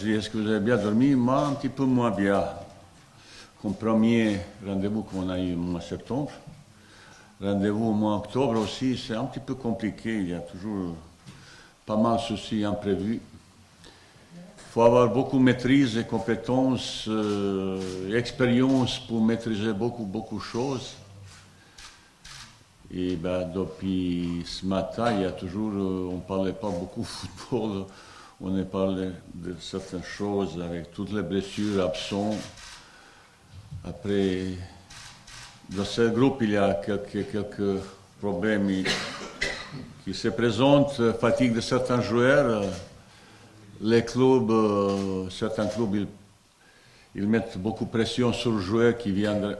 je dis, est-ce que vous avez bien dormi? Moi, un petit peu moins bien. Comme premier rendez-vous qu'on a eu au mois de septembre, rendez-vous au mois d'octobre aussi, c'est un petit peu compliqué. Il y a toujours pas mal de soucis imprévus. Il faut avoir beaucoup de maîtrise et compétences, expérience pour maîtriser beaucoup de choses. Et depuis ce matin, il y a toujours, on ne parlait pas beaucoup de football, on a parlé de certaines choses avec toutes les blessures, absents. Après, dans ce groupe, il y a quelques problèmes qui se présentent, fatigue de certains joueurs. Les clubs, certains clubs, ils mettent beaucoup de pression sur les joueurs qui ne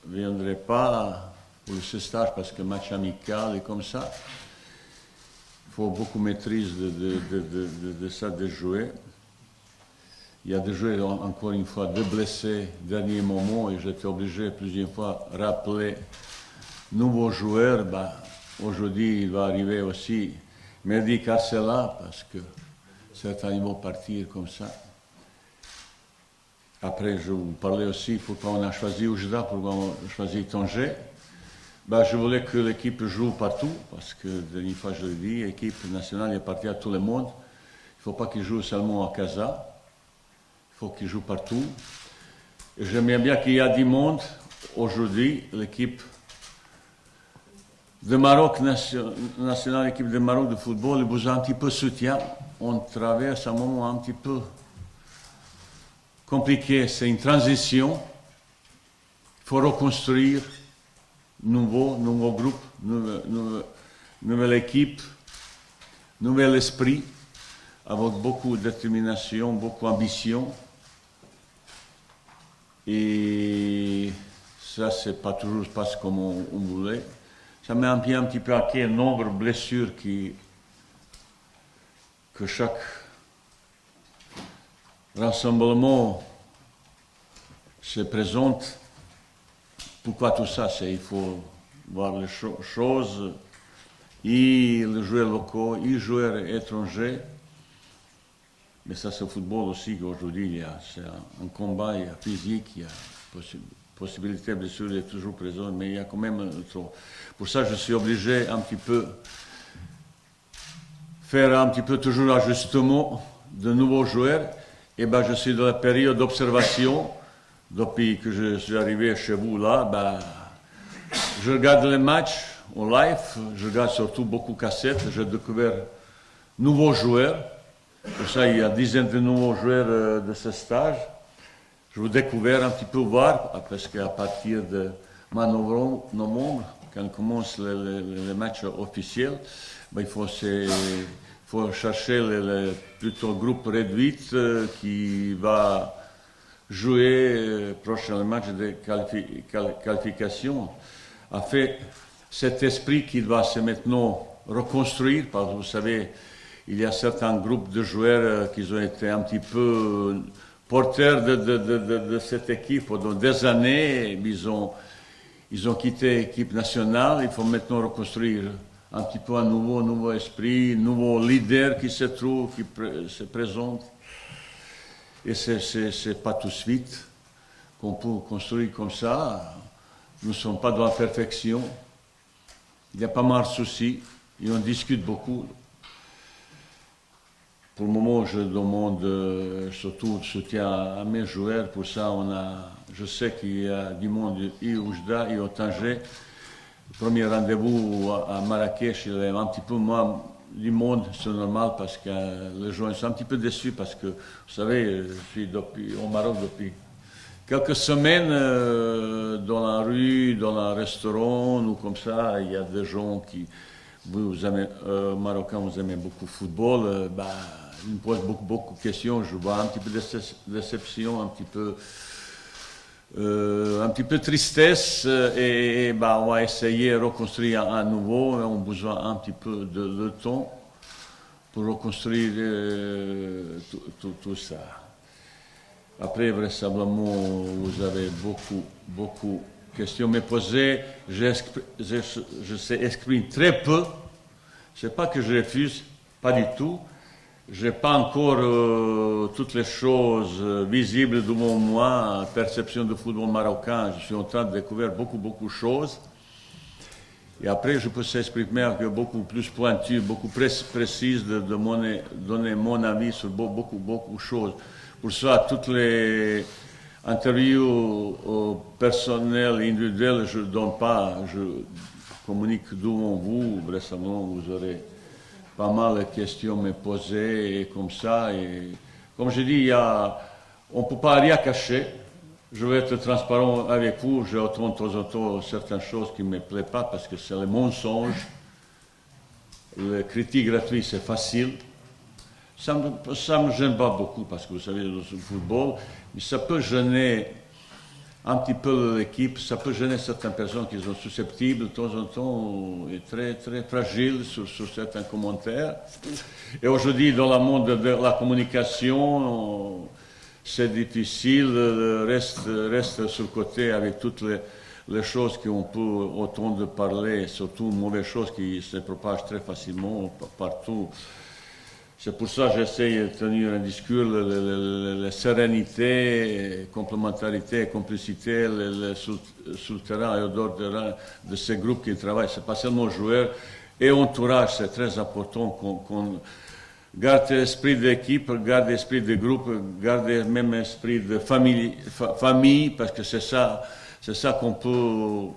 viendraient pas pour ce stage parce que match amical et comme ça. Il faut beaucoup de maîtrise de ça, de jouer. Il y a des joueurs, encore une fois, deux blessés dernier moment et j'étais obligé plusieurs fois de rappeler nouveaux joueurs. Aujourd'hui, il va arriver aussi Mehdi Karsela parce que certains ils vont partir comme ça. Après, je vous parlais aussi pourquoi on a choisi Oujda, pourquoi on a choisi Tanger. Je voulais que l'équipe joue partout, parce que, la dernière fois, je l'ai dit, l'équipe nationale est partie à tout le monde. Il ne faut pas qu'il joue seulement à Casa. Il faut qu'il joue partout. Et j'aime bien qu'il y a du monde. Aujourd'hui, l'équipe de Maroc, nationale, l'équipe de Maroc de football, elle vous a un petit peu soutien. On traverse un moment un petit peu compliqué. C'est une transition. Il faut reconstruire nouveau groupe, nouvelle équipe, nouvel esprit, avec beaucoup de détermination, beaucoup d'ambition. Et ça, c'est pas toujours passe comme on voulait. Ça met un petit peu à quel nombre de blessures que chaque rassemblement se présente. Pourquoi tout ça? Il faut voir les choses, et les joueurs locaux, et les joueurs étrangers. Mais ça, c'est le football aussi, qu'aujourd'hui, c'est un combat, il y a physique, il y a possibilité, bien sûr, il est toujours présent, mais il y a quand même trop. Pour ça, je suis obligé un petit peu faire un petit peu toujours ajustement de nouveaux joueurs. Et je suis dans la période d'observation. Depuis que je suis arrivé chez vous là, je regarde les matchs en live, je regarde surtout beaucoup de cassettes, j'ai découvert nouveaux joueurs. Pour ça, il y a dizaines de nouveaux joueurs de ce stage. Je vous découvert un petit peu voir, parce qu'à partir de novembre, quand commencent les matchs officiels, il faut chercher plutôt le groupe réduit qui va jouer prochain match de qualification, a fait cet esprit qu'il va se maintenant reconstruire, parce que vous savez, il y a certains groupes de joueurs qui ont été un petit peu porteurs de cette équipe pendant des années, ils ont quitté l'équipe nationale, il faut maintenant reconstruire un petit peu un nouveau esprit, un nouveau leader qui se trouve, qui se présente. Et c'est pas tout de suite qu'on peut construire comme ça. Nous ne sommes pas dans la perfection. Il y a pas mal de soucis et on discute beaucoup. Pour le moment, je demande surtout le soutien à mes joueurs. Pour ça, je sais qu'il y a du monde à Oujda et au Tanger. Le premier rendez-vous à Marrakech, il y a un petit peu moins du monde, c'est normal parce que les gens sont un petit peu déçus parce que, vous savez, je suis au Maroc depuis quelques semaines dans la rue, dans un restaurant ou comme ça, il y a des gens qui, vous aimez, Marocains, vous aimez beaucoup le football, ils me posent beaucoup de questions, je vois un petit peu de déception, un petit peu tristesse et on va essayer de reconstruire à nouveau. On a besoin un petit peu de temps pour reconstruire tout ça. Après, vraisemblablement, vous avez beaucoup de questions me posées. Je sais exprimer très peu. C'est pas que je refuse, pas du tout. j'ai pas encore toutes les choses visibles devant moi, perception du football marocain. Je suis en train de découvrir beaucoup de choses. Et après, je peux s'exprimer avec beaucoup plus pointu, beaucoup plus précise de donner mon avis sur beaucoup de choses. Pour ça, toutes les interviews personnelles, individuelles, je ne donne pas. Je communique devant vous. Récemment, vous aurez pas mal de questions à me poser et comme ça. Et comme je dis, on ne peut pas rien cacher. Je vais être transparent avec vous. J'entends de temps en temps certaines choses qui ne me plaisent pas parce que c'est le mensonge. Le critique gratuit, c'est facile. Ça me gêne pas beaucoup parce que vous savez, dans le football, mais ça peut gêner un petit peu l'équipe, ça peut gêner certaines personnes qui sont susceptibles de temps en temps et très fragiles sur certains commentaires. Et aujourd'hui, dans le monde de la communication, c'est difficile, reste sur le côté avec toutes les choses qu'on peut entendre parler, surtout mauvaises choses qui se propagent très facilement partout. C'est pour ça que j'essaie de tenir un discours, la sérénité, complémentarité, complicité, sur le terrain et au dehors de ces groupes qui travaillent. Ce n'est pas seulement joueurs et entourage, c'est très important qu'on garde l'esprit d'équipe, garde l'esprit de groupe, garde même l'esprit de famille, parce que c'est ça qu'on peut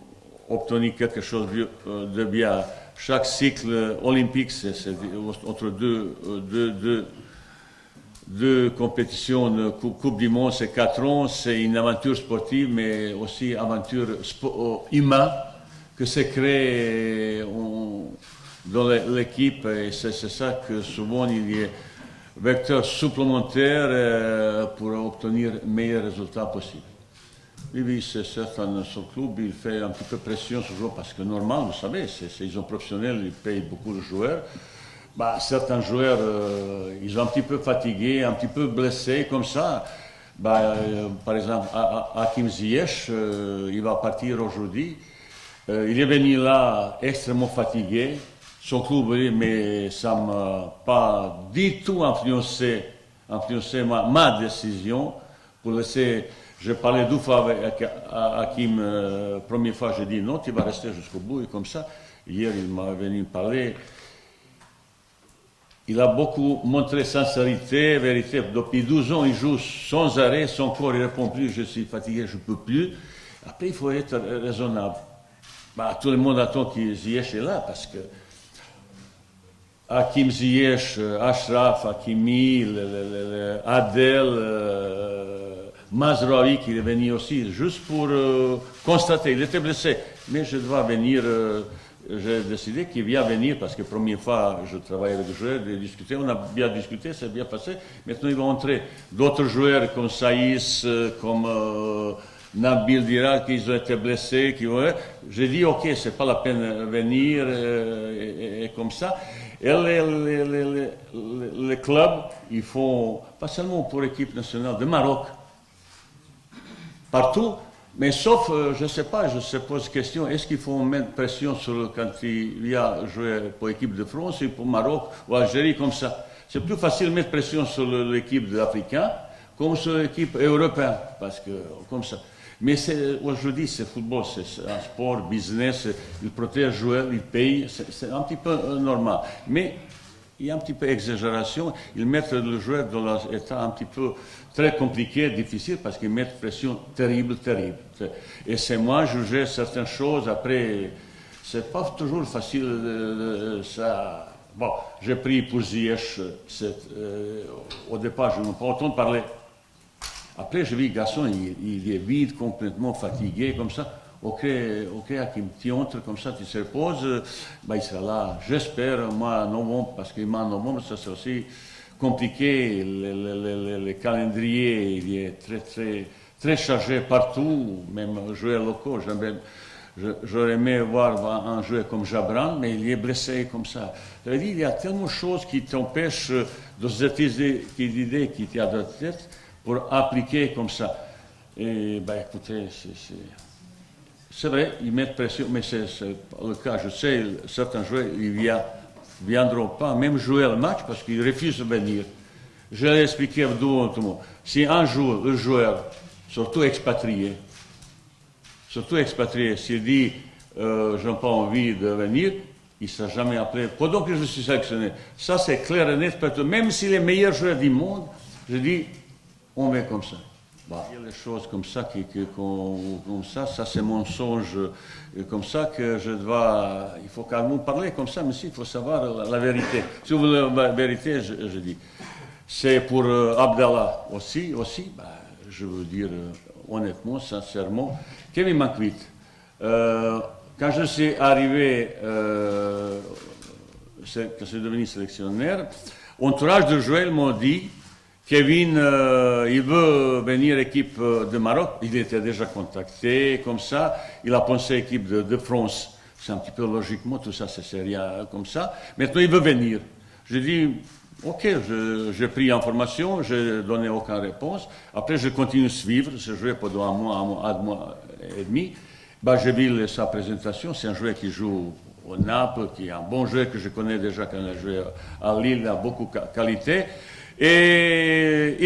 obtenir quelque chose de bien. Chaque cycle olympique, c'est entre deux compétitions de Coupe du Monde, c'est 4 ans, c'est une aventure sportive, mais aussi aventure humaine que se crée dans l'équipe. Et c'est ça que souvent il y a vecteur supplémentaire pour obtenir le meilleur résultat possible. Oui, c'est certain, son club, il fait un petit peu pression sur le joueur parce que normal, vous savez, ils sont professionnels, ils payent beaucoup de joueurs. Certains joueurs, ils sont un petit peu fatigués, un petit peu blessés, comme ça. Par exemple, Hakim Ziyech, il va partir aujourd'hui. Il est venu là extrêmement fatigué. Son club, mais ça ne m'a pas du tout influencé ma décision pour laisser. Je parlais 2 fois avec Hakim, première fois j'ai dit non, tu vas rester jusqu'au bout, et comme ça. Hier, il m'a venu parler. Il a beaucoup montré sincérité, vérité. Depuis 12 ans, il joue sans arrêt, son corps ne répond plus, je suis fatigué, je ne peux plus. Après, il faut être raisonnable. Tout le monde attend que Ziyech est là, parce que Hakim Ziyech, Ashraf, Hakimi, Adel, Mazraoui qui est venu aussi, juste pour constater, il était blessé. Mais je dois venir, j'ai décidé qu'il vient venir parce que la première fois, je travaille avec des joueurs, de discuter, on a bien discuté, c'est bien passé. Maintenant, il va entrer d'autres joueurs comme Saïs, comme Nabil Dira, qui ont été blessés. J'ai dit, ok, c'est pas la peine de venir et comme ça. Et les clubs, ils font, pas seulement pour l'équipe nationale de Maroc, partout, mais sauf, je ne sais pas, je se pose la question, est-ce qu'il faut mettre pression quand il vient jouer pour l'équipe de France, ou pour Maroc ou Algérie, comme ça. C'est plus facile de mettre pression sur l'équipe africaine comme sur l'équipe européenne, parce que, comme ça. Mais aujourd'hui, c'est football, c'est un sport, business, il protège les joueurs, il paye, c'est un petit peu normal. Mais il y a un petit peu d'exagération, ils mettent le joueur dans un état un petit peu très compliqué, difficile, parce qu'ils mettent pression terrible. Et c'est moi, juger certaines choses, après, c'est pas toujours facile, ça. Bon, j'ai pris pour Ziyech, au départ, je n'ai pas entendu parler. Après, je vis le garçon, il est vide, complètement fatigué, comme ça. Ok, Hakim, tu entres comme ça, tu te reposes, il sera là. J'espère, moi, en novembre, parce que en novembre, ça c'est aussi compliqué. Le calendrier, il est très chargé partout, même joueurs locaux. J'aurais aimé voir un joueur comme Jabran, mais il est blessé comme ça. Ça veut dire, il y a tellement de choses qui t'empêchent de cette idée qui t'y a dans la tête pour appliquer comme ça. Et écoutez, c'est vrai, ils mettent pression, mais c'est le cas. Je sais, certains joueurs, ils viennent ne viendront pas même jouer le match parce qu'ils refusent de venir. Je l'ai expliqué à tout le monde. Si un jour le joueur, surtout expatrié, s'il dit je n'ai pas envie de venir, il ne sera jamais appelé. Pendant que je suis sélectionné, ça c'est clair et net. Même si les meilleurs joueurs du monde, je dis, on met comme ça. Bah, il y a des choses comme ça, comme ça c'est mon songe, comme ça que je dois, il faut quand même parler comme ça, mais si, il faut savoir la vérité. Si vous voulez la vérité, je dis. C'est pour Abdallah aussi bah, je veux dire honnêtement, sincèrement, Kevin McQuitt. Quand je suis arrivé, quand je suis devenu sélectionneur, entourage de Joël m'a dit Kevin, il veut venir équipe de Maroc. Il était déjà contacté, comme ça. Il a pensé équipe de France. C'est un petit peu logiquement, tout ça, c'est rien comme ça. Maintenant, il veut venir. Je dis, ok, j'ai pris l'information, je n'ai donné aucune réponse. Après, je continue à suivre. J'ai joué pendant un mois et demi. Bah, j'ai vu sa présentation. C'est un joueur qui joue au Naples, qui est un bon joueur que je connais déjà quand il a joué à Lille, il a beaucoup de qualité. Et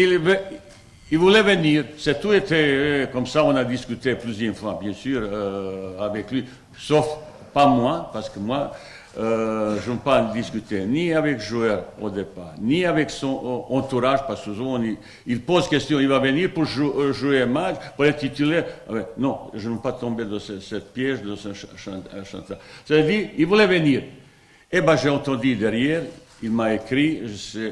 il voulais venir. C'est tout était comme ça. On a discuté plusieurs fois, bien sûr, avec lui. Sauf pas moi, parce que moi, je n'ai pas discuté ni avec le joueur au départ, ni avec son entourage, parce que souvent il pose question, il va venir pour jouer un match, pour être titulaire. Non, je ne veux pas tomber dans cette piège, dans ce chantage. C'est-à-dire, il voulait venir. Et ben, j'ai entendu derrière. Il m'a écrit,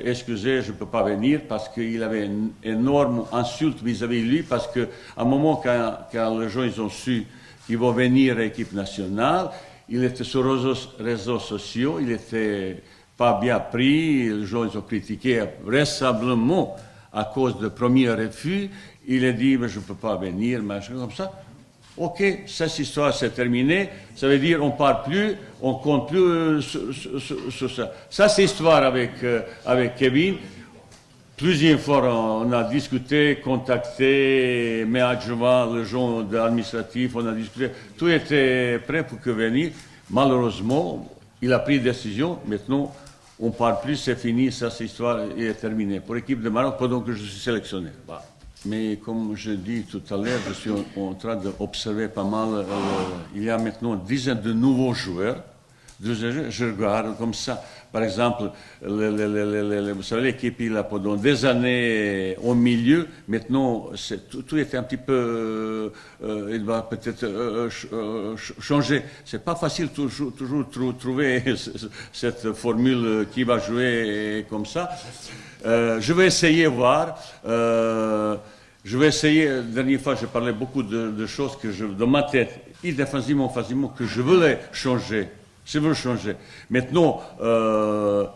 excusez, je ne peux pas venir parce qu'il avait une énorme insulte vis-à-vis de lui, parce qu'à un moment, quand les gens ils ont su qu'ils vont venir à l'équipe nationale, il était sur les réseaux sociaux, il n'était pas bien pris, les gens ils ont critiqué vraisemblablement à cause du premier refus. Il a dit, mais je ne peux pas venir, machin comme ça. Ok, cette histoire c'est terminé, ça veut dire on ne parle plus, on ne compte plus sur ça. Ça c'est l'histoire avec Kevin. Plusieurs fois on a discuté, contacté mes adjoints, les gens administratifs, on a discuté. Tout était prêt pour qu'il vienne. Malheureusement, il a pris une décision. Maintenant, on ne parle plus, c'est fini, ça cette histoire est terminée. Pour l'équipe de Maroc, pendant que je suis sélectionné. Bah. Mais comme je dis tout à l'heure, je suis en train d'observer pas mal. Il y a maintenant une dizaine de nouveaux joueurs. Je regarde comme ça. Par exemple, vous savez, l'équipe, il a pendant des années au milieu. Maintenant, tout était un petit peu. Il va peut-être changer. C'est pas facile toujours trouver cette formule qui va jouer comme ça. Je vais essayer de voir. Je vais essayer, la dernière fois, je parlais beaucoup de choses dans ma tête, facilement, que je voulais changer. Je veux changer. Maintenant,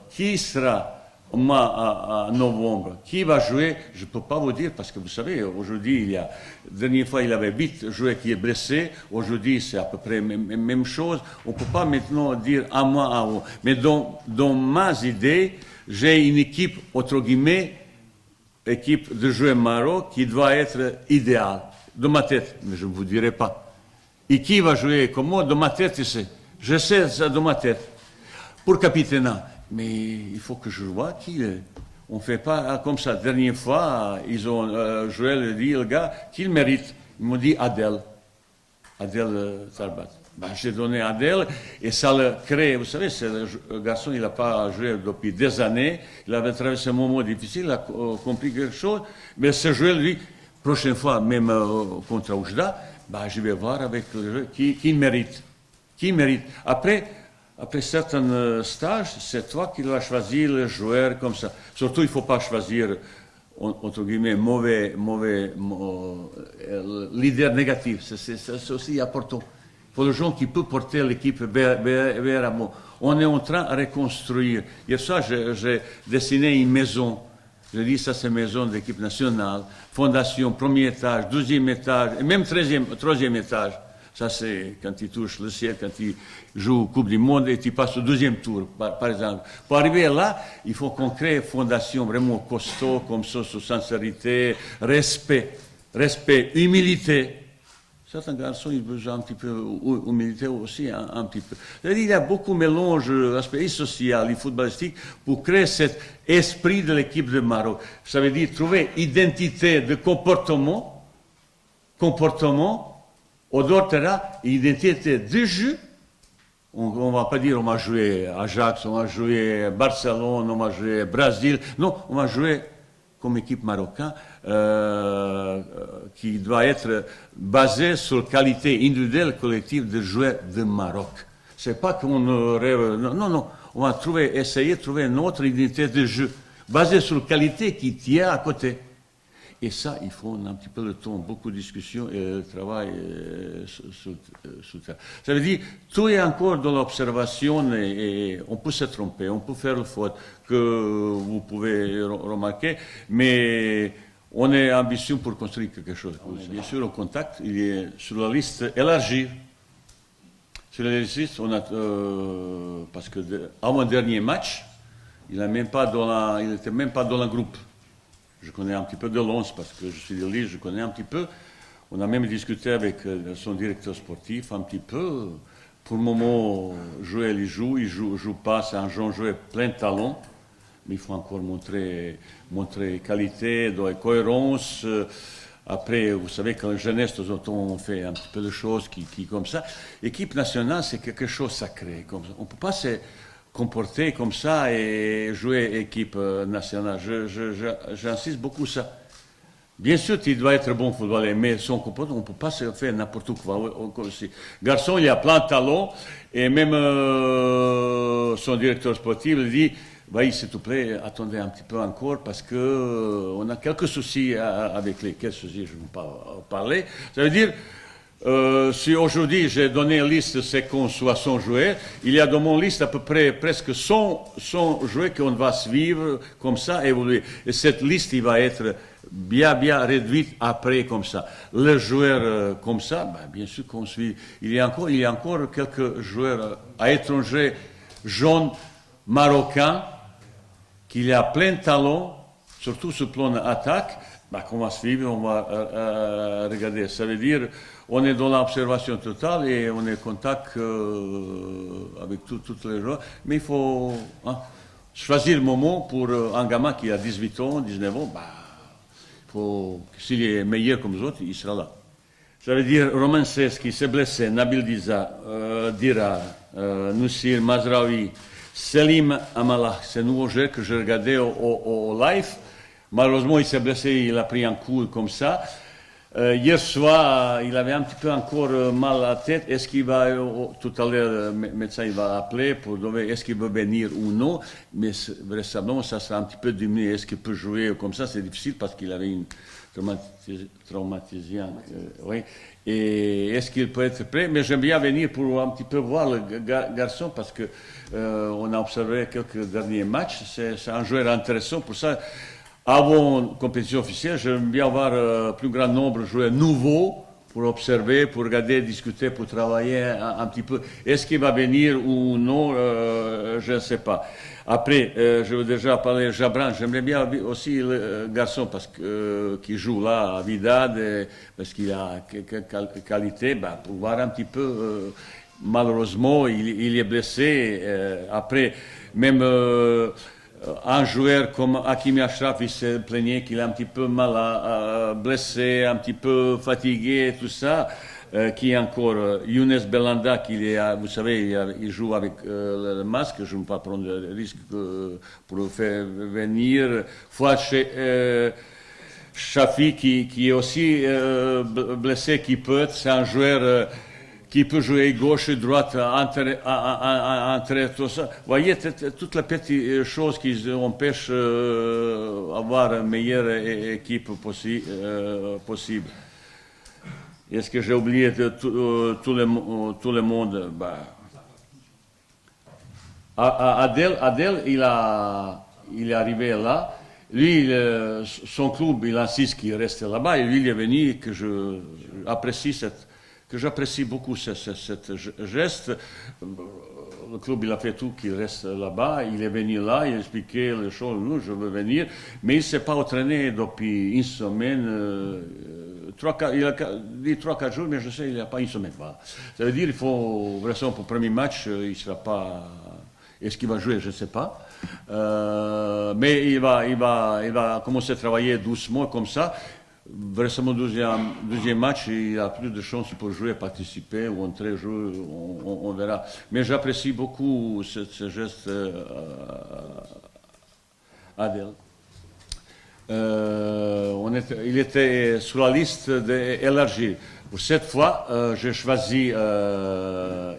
qui sera à novembre, qui va jouer, je ne peux pas vous dire, parce que vous savez, aujourd'hui, la dernière fois, il avait 8 joueurs qui est blessé. Aujourd'hui, c'est à peu près la même chose. On ne peut pas maintenant dire à moi. Mais dans mes idées, j'ai une équipe, entre guillemets, équipe de joueurs Maroc qui doit être idéale, dans ma tête, mais je ne vous dirai pas. Et qui va jouer comme moi, dans ma tête, je sais ça dans ma tête. Pour capitaine, mais il faut que je vois qui est. On ne fait pas comme ça. La dernière fois, ils ont joué le gars qu'il mérite. Ils m'ont dit Adel Tarbat. Ben, j'ai donné Adel et ça le crée. Vous savez, le garçon, il n'a pas joué depuis des années. Il avait traversé un moment difficile, il a compris quelque chose. Mais ce joueur, lui, prochaine fois, même contre Oujda, ben, je vais voir avec le joueur qui mérite. Qui mérite. Après certains stages, c'est toi qui dois choisir le joueur comme ça. Surtout, il ne faut pas choisir, entre guillemets, mauvais leader négatif. C'est aussi important. Pour les gens qui peuvent porter l'équipe vers amour. On est en train de reconstruire. Hier soir, j'ai dessiné une maison. Je dis ça, c'est une maison de l'équipe nationale. Fondation, premier étage, deuxième étage, et même troisième étage. Ça, c'est quand tu touches le ciel, quand tu joues Coupe du Monde et tu passes au deuxième tour, par exemple. Pour arriver là, il faut qu'on crée une fondation vraiment costaud, comme ça, sur sincérité, respect, humilité. Certains garçons, ils veulent un petit peu, ou militaires aussi, un petit peu. C'est-à-dire, il y a beaucoup de mélange, l'aspect social et footballistique, pour créer cet esprit de l'équipe de Maroc. Ça veut dire trouver identité de comportement, au dehors terrain, identité de jeu. On ne va pas dire on va jouer Ajax, on va jouer Barcelone, on va jouer Brésil. Non, on va jouer comme équipe marocaine qui doit être basée sur la qualité individuelle collective de joueurs de Maroc. C'est pas qu'on rêve. Non. On va essayer de trouver une autre identité de jeu basée sur la qualité qui tient à côté. Et ça, il faut un petit peu de temps, beaucoup de discussions et de travail sur ça. Ça veut dire, tout est encore dans l'observation et on peut se tromper, on peut faire le faute que vous pouvez remarquer, mais on est ambitieux pour construire quelque chose. On est bien sûr en contact, il est sur la liste élargie. Sur la liste, on a, parce que avant le dernier match, il n'était même pas dans le groupe. Je connais un petit peu de Lens parce que je suis de Lille, je connais un petit peu. On a même discuté avec son directeur sportif un petit peu. Pour le moment, jouer, il joue pas, c'est un jeune joueur plein de talent. Mais il faut encore montrer qualité, de cohérence. Après, vous savez, quand la jeunesse, de temps en temps, on fait un petit peu de choses qui comme ça. L'équipe nationale, c'est quelque chose de sacré. Comme ça. On ne peut pas se comporter comme ça et jouer équipe nationale. J'insiste beaucoup sur ça. Bien sûr, il doit être bon footballeur, mais son comportement, on ne peut pas se faire n'importe quoi. Garçon, il a plein de talent, et même son directeur sportif lui dit, bah, s'il te plaît, attendez un petit peu encore, parce que on a quelques soucis avec les... Quels soucis, je ne vais pas parler. Ça veut dire... si aujourd'hui j'ai donné une liste de 50, 60 joueurs, il y a dans mon liste à peu près presque 100 joueurs qu'on va suivre comme ça, évoluer. Et cette liste, il va être bien réduite après comme ça. Les joueurs comme ça, ben, bien sûr qu'on suit. Il y a encore quelques joueurs à l'étranger, jeunes, marocains, qui a plein de talent, surtout sur le plan d'attaque, ben, qu'on va suivre, on va regarder. Ça veut dire on est dans l'observation totale et on est en contact avec toutes les joueurs. Mais il faut choisir le moment pour un gamin qui a 18 ans, 19 ans. Bah, s'il est meilleur comme les autres, il sera là. Ça veut dire Roman Seski s'est blessé, Nabil Dira, Nussir Mazraoui, Selim Amalah. C'est un nouveau jeu que j'ai regardé au live. Malheureusement, il s'est blessé, il a pris un coup comme ça. Hier soir, il avait un petit peu encore mal à la tête. Est-ce qu'il va, tout à l'heure, le médecin il va appeler pour demander est-ce qu'il veut venir ou non. Mais récemment, ça sera un petit peu diminué. Est-ce qu'il peut jouer comme ça? C'est difficile parce qu'il avait une traumatisation. Oui. Et est-ce qu'il peut être prêt? Mais j'aime bien venir pour un petit peu voir le garçon parce que on a observé quelques derniers matchs. C'est un joueur intéressant pour ça. Avant la compétition officielle, j'aime bien avoir plus grand nombre de joueurs nouveaux pour observer, pour regarder, discuter, pour travailler un petit peu. Est-ce qu'il va venir ou non, je ne sais pas. Après, je veux déjà parler de Jabran. J'aimerais bien aussi le garçon parce qui joue là à Vidad, parce qu'il a quelques qualités, ben, pour voir un petit peu. Malheureusement, il est blessé. Après, même... un joueur comme Hakimi Achraf, il s'est plaigné qu'il est un petit peu mal blessé, un petit peu fatigué, tout ça. Qui est encore Younes Belanda, vous savez, il joue avec le masque, je ne vais pas prendre le risque pour le faire venir. Fouad Chafi, qui est aussi blessé, c'est un joueur... qui peut jouer gauche et droite, entre tout ça. Vous voyez, toutes les petites choses qui empêchent d'avoir une meilleure équipe possible. Est-ce que j'ai oublié tout le monde? Bah. Adel, il est arrivé là. Lui, son club, il insiste qu'il reste là-bas. Et lui, il est venu, que j'apprécie beaucoup ce geste. Le club, il a fait tout qu'il reste là-bas. Il est venu là, il a expliqué les choses. Nous, je veux venir. Mais il ne s'est pas entraîné depuis une semaine, il a dit 3-4 jours, mais je sais, il n'y a pas une semaine. Voilà. Ça veut dire qu'il faut, vraiment, pour le premier match, il ne sera pas. Est-ce qu'il va jouer? Je ne sais pas. Mais il va commencer à travailler doucement comme ça. Vraisemblablement, deuxième match, il a plus de chances pour jouer, participer ou entrer, jouer, on verra. Mais j'apprécie beaucoup ce geste Adel. Il était sur la liste élargie. Pour cette fois, j'ai choisi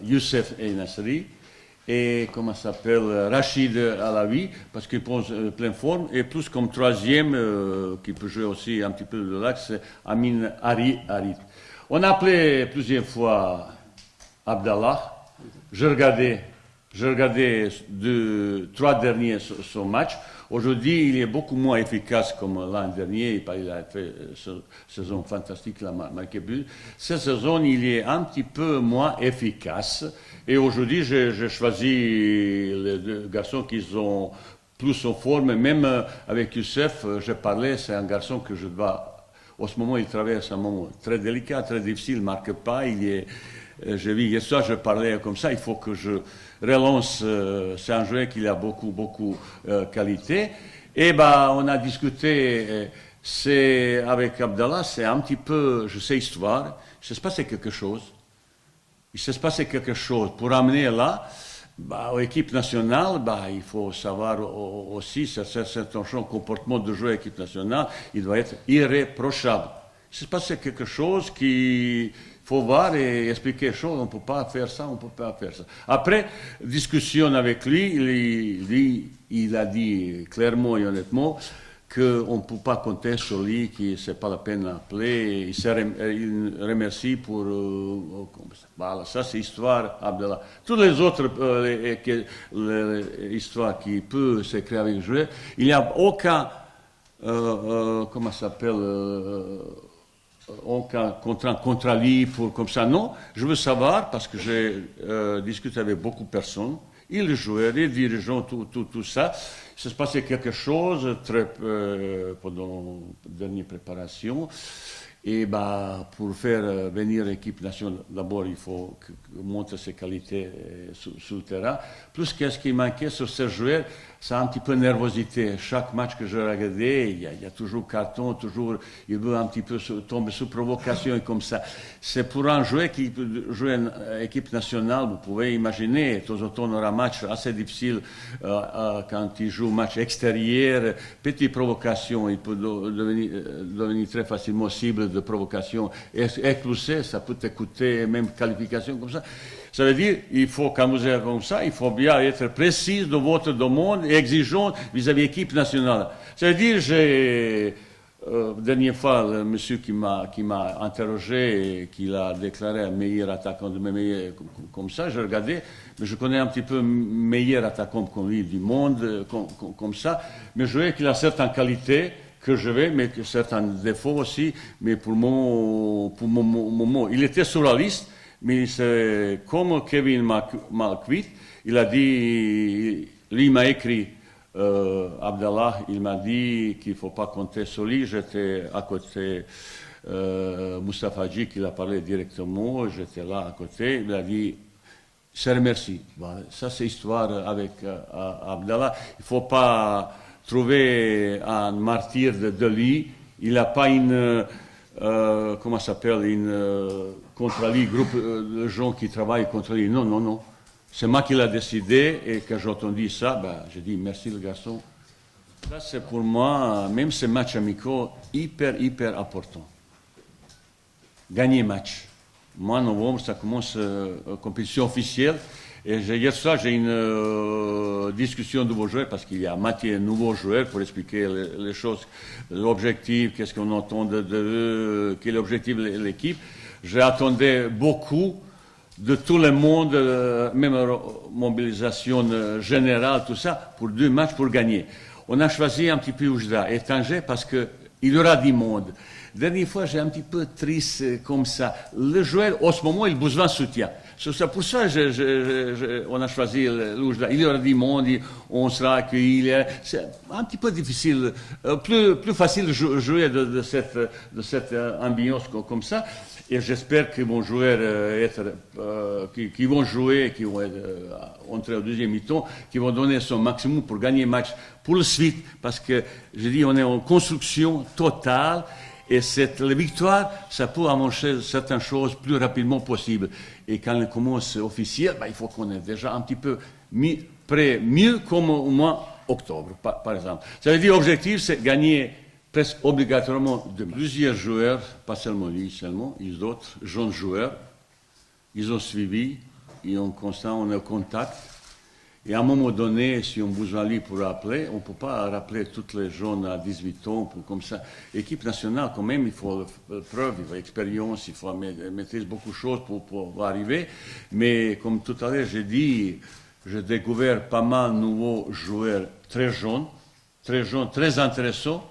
Youssef El Nasri et comment s'appelle Rachid Alaoui parce qu'il pose pleine forme et plus comme troisième qui peut jouer aussi un petit peu de l'axe c'est Amin Harit. On a appelé plusieurs fois Abdallah. Je regardais 3 derniers son match. Aujourd'hui, il est beaucoup moins efficace comme l'an dernier. Il a fait une saison fantastique, il a marqué but. Cette saison, il est un petit peu moins efficace. Et aujourd'hui, j'ai choisi les 2 garçons qui sont plus en forme. Même avec Youssef, j'ai parlé, c'est un garçon que je dois... En ce moment, il traverse un moment très délicat, très difficile, il ne marque pas. J'ai vu hier soir, je parlais comme ça, il faut que je relance. C'est un joueur qui a beaucoup qualité. Et on a discuté, avec Abdallah, c'est un petit peu, je sais, histoire. Il s'est passé quelque chose. Pour amener là, aux équipes nationales, il faut savoir aussi, certains comportements de joueur à l'équipe nationale, il doit être irréprochable. Il s'est passé quelque chose qu'il faut voir et expliquer les choses. On ne peut pas faire ça, on ne peut pas faire ça. Après, discussion avec lui, il a dit clairement et honnêtement qu'on ne peut pas compter sur lui, que ce n'est pas la peine d'appeler. Il remercie pour... voilà, ça c'est l'histoire Abdallah. Toutes les autres histoires qui peuvent s'écrire avec le joueur, il n'y a aucun... comment ça s'appelle aucun contrat lui pour comme ça. Non, je veux savoir, parce que j'ai discuté avec beaucoup de personnes, et les joueurs, les dirigeants, tout ça. Il se passait quelque chose pendant la dernière préparation. Et pour faire venir l'équipe nationale, d'abord il faut montrer ses qualités sur le terrain. Plus qu'est-ce qui manquait sur ces joueurs, c'est un petit peu de nervosité. Chaque match que je regardais, il y a toujours carton, toujours il veut un petit peu tomber sous provocation et comme ça. C'est pour un joueur qui joue une équipe nationale, vous pouvez imaginer, de temps en temps on aura un match assez difficile quand il joue un match extérieur, petite provocation, il peut devenir très facilement cible de provocation éclusée, ça peut coûter même qualification comme ça. Ça veut dire, il faut, quand vous êtes comme ça, il faut bien être précis de votre demande et exigeant vis-à-vis de l'équipe nationale. Ça veut dire, dernière fois, le monsieur qui m'a interrogé et qui l'a déclaré un meilleur attaquant de mes meilleurs, comme ça, je regardais, mais je connais un petit peu meilleur attaquant comme lui du monde, comme ça, mais je vois qu'il a certaines qualités que je vais, mais certains défauts aussi, mais pour mon moment, il était sur la liste, mais c'est comme Kevin Malquit, il a dit, lui m'a écrit, Abdallah, il m'a dit qu'il ne faut pas compter sur lui, j'étais à côté Moustapha Hadji, qui l'a parlé directement, j'étais là à côté, il a dit, je remercie. Ça c'est l'histoire avec Abdallah, il ne faut pas trouver un martyr de lui, il n'a pas une, comment ça s'appelle, contre lui, groupe de gens qui travaillent contre lui. Non. C'est moi qui l'ai décidé et quand j'ai entendu ça, j'ai dit merci le garçon. Ça c'est pour moi, même ces matchs amicaux, hyper important. Gagner match. Moi, en novembre, ça commence compétition officielle. Et hier soir, j'ai une discussion de nouveaux joueurs parce qu'il y a moitié de nouveaux joueurs pour expliquer les choses, l'objectif, qu'est-ce qu'on entend de quel est l'objectif de l'équipe. J'attendais beaucoup de tout le monde, même mobilisation générale, tout ça, pour 2 matchs pour gagner. On a choisi un petit peu Oujda et Tanger parce qu'il y aura du monde. dernière fois, j'ai un petit peu triste comme ça. Le joueur, en ce moment, il a besoin de soutien. C'est pour ça on a choisi il y aura du monde, on sera accueillis. C'est un petit peu difficile, plus facile de jouer de cette ambiance comme ça. Et j'espère qu'ils vont jouer, qui vont jouer, qui vont entrer au deuxième mi-temps, qui vont donner son maximum pour gagner le match pour le suite. Parce que, je dis, on est en construction totale. Et la victoire, ça peut avancer certaines choses plus rapidement possible. Et quand elle commence officielle, il faut qu'on ait déjà un petit peu prêt, mieux comme au mois d'octobre, par exemple. Ça veut dire l'objectif, c'est gagner presque obligatoirement demain. Plusieurs joueurs, pas seulement lui seulement, ils d'autres jeunes joueurs, ils ont suivi, on est en contact. Et à un moment donné, si on a besoin de lui pour rappeler, on ne peut pas rappeler tous les jeunes à 18 ans, comme ça. L'équipe nationale, quand même, il faut preuve, il faut expérience, il faut maîtriser beaucoup de choses pour arriver. Mais comme tout à l'heure, j'ai dit, j'ai découvert pas mal de nouveaux joueurs très jeunes, très intéressants.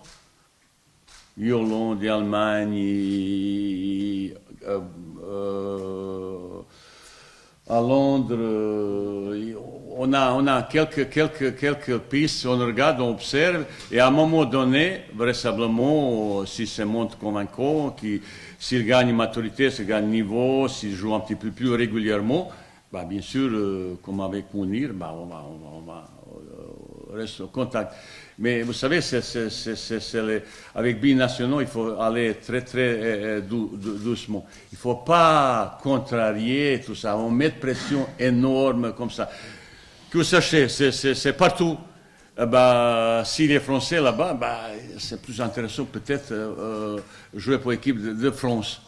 Hollande, Allemagne, à Londres, on a quelques pistes, on regarde, on observe, et à un moment donné, vraisemblablement, si se montre convaincant, s'il gagne maturité, s'il gagne niveau, s'il joue un petit peu plus régulièrement, bien sûr, comme avec Mounir, on va rester en contact. Mais vous savez, avec binationaux, il faut aller très doucement. Il ne faut pas contrarier tout ça. On met de pression énorme comme ça. Que vous sachiez, c'est partout. Si les Français là-bas, c'est plus intéressant peut-être jouer pour l'équipe de France.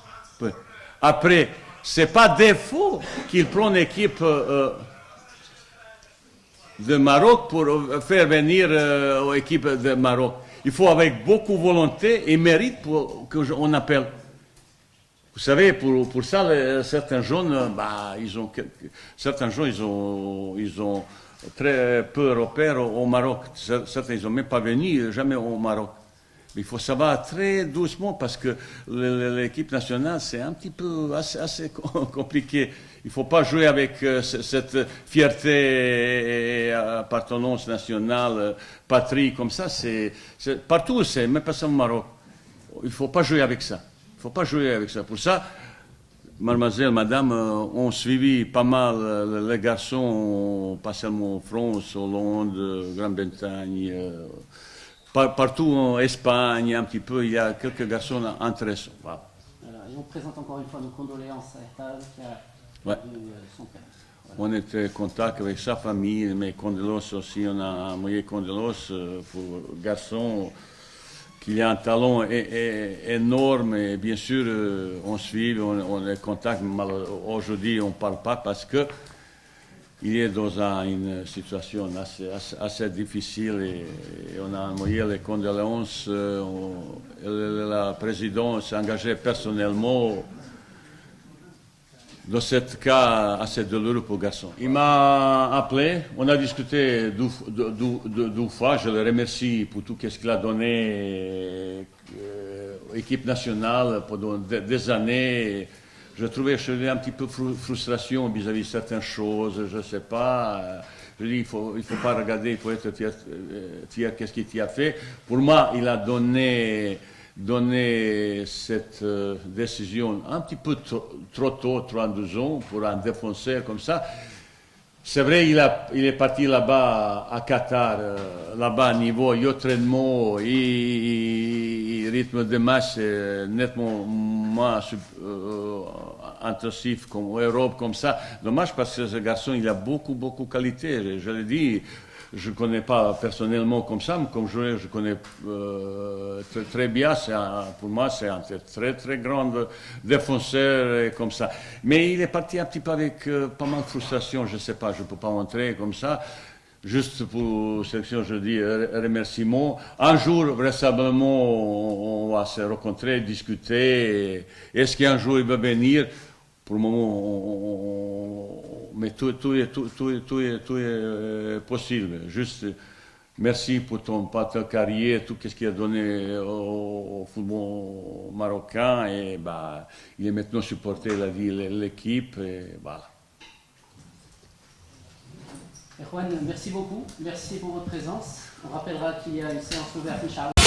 Après, ce n'est pas défaut qu'ils prennent l'équipe de Maroc pour faire venir l'équipe de Maroc. Il faut avec beaucoup de volonté et mérite pour qu'on appelle. Vous savez, pour ça, certains jeunes, ils ont très peu de repères au Maroc. Certains, ils n'ont même pas venu jamais au Maroc. Mais il faut savoir très doucement parce que l'équipe nationale, c'est un petit peu assez compliqué. Il ne faut pas jouer avec cette fierté et appartenance nationale, patrie comme ça. Partout, c'est même pas ça au Maroc. Il ne faut pas jouer avec ça. Il ne faut pas jouer avec ça. Pour ça, mademoiselle, madame, ont suivi pas mal les garçons, pas seulement en France, Hollande, Grande-Bretagne, partout en Espagne, un petit peu, il y a quelques garçons intéressants. Voilà. Et on présente encore une fois nos condoléances à Ertal qui a perdu son père. Voilà. On était en contact avec sa famille, mes condoléances aussi, on a envoyé condoléances pour le garçon qui a un talent énorme et bien sûr on suit, on est en contact, mais aujourd'hui on ne parle pas parce que il est dans une situation assez difficile et on a envoyé les condoléances. La présidente s'est engagée personnellement dans ce cas assez douloureux pour le garçon. Il m'a appelé, on a discuté deux fois, je le remercie pour tout ce qu'il a donné à l'équipe nationale pendant des années. Je trouvais chez lui un petit peu frustration vis-à-vis de certaines choses, je ne sais pas. Je dis, il faut pas regarder, il faut être fier qu'est-ce qu'il a fait. Pour moi, il a donné cette décision un petit peu trop tôt, 32 ans, pour un défenseur comme ça. C'est vrai, il est parti là-bas à Qatar, là-bas niveau entraînement et rythme de match nettement moins intensif comme Europe comme ça. Dommage parce que ce garçon, il a beaucoup de qualités. Je l'ai dit, je ne connais pas personnellement comme ça, mais comme joueur, je connais très bien. Pour moi, c'est un très grand défenseur comme ça. Mais il est parti un petit peu avec pas mal de frustration, je ne sais pas, je ne peux pas entrer comme ça. Juste pour sélection, je dis remerciements. Un jour, vraisemblablement, on va se rencontrer, discuter. Est-ce qu'un jour il va venir? Pour le moment, mais tout est possible. Juste Merci pour ta carrière, tout ce qu'il a donné au football marocain. Et bah, il est maintenant supporté l'équipe. Et voilà. Et Juan, merci beaucoup. Merci pour votre présence. On rappellera qu'il y a une séance ouverte, Inch'Allah.